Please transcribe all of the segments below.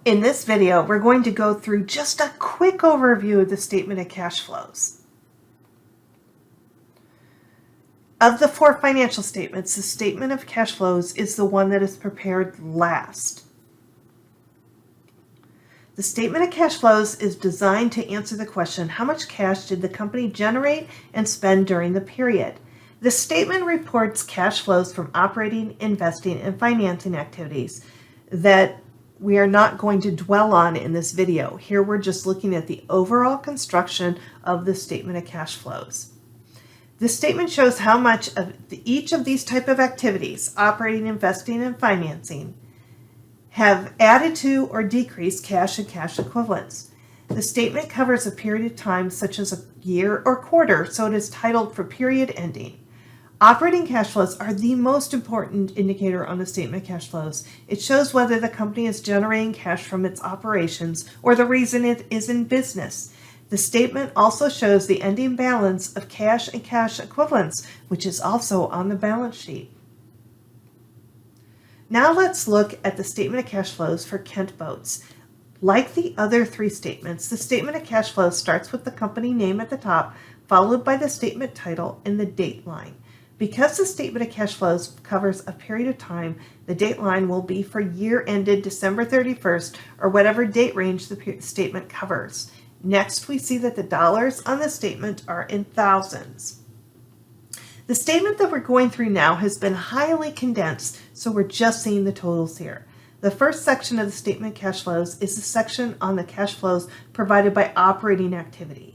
In this video, we're going to go through just a quick overview of the statement of cash flows. Of the four financial statements, the statement of cash flows is the one that is prepared last. The statement of cash flows is designed to answer the question, how much cash did the company generate and spend during the period? The statement reports cash flows from operating, investing, and financing activities that we are not going to dwell on in this video. Here we're just looking at the overall construction of the statement of cash flows. This statement shows how much of each of these type of activities, operating, investing, and financing, have added to or decreased cash and cash equivalents. The statement covers a period of time such as a year or quarter, so it is titled for period ending. Operating cash flows are the most important indicator on the statement of cash flows. It shows whether the company is generating cash from its operations or the reason it is in business. The statement also shows the ending balance of cash and cash equivalents, which is also on the balance sheet. Now let's look at the statement of cash flows for Kent Boats. Like the other three statements, the statement of cash flows starts with the company name at the top, followed by the statement title and the date line. Because the statement of cash flows covers a period of time, the date line will be for year ended December 31st or whatever date range the statement covers. Next, we see that the dollars on the statement are in thousands. The statement that we're going through now has been highly condensed, so we're just seeing the totals here. The first section of the statement of cash flows is the section on the cash flows provided by operating activities.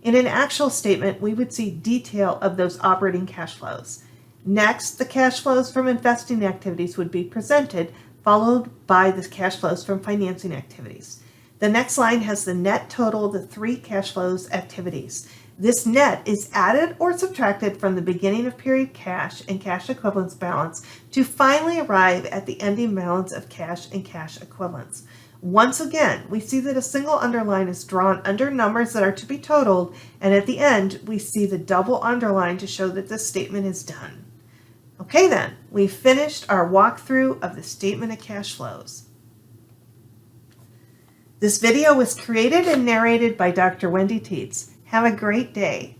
In an actual statement, we would see detail of those operating cash flows. Next, the cash flows from investing activities would be presented, followed by the cash flows from financing activities. The next line has the net total of the three cash flows activities. This net is added or subtracted from the beginning of period cash and cash equivalents balance to finally arrive at the ending balance of cash and cash equivalents. Once again, we see that a single underline is drawn under numbers that are to be totaled, and at the end, we see the double underline to show that this statement is done. Okay then, we've finished our walkthrough of the statement of cash flows. This video was created and narrated by Dr. Sell-Tietz. Have a great day.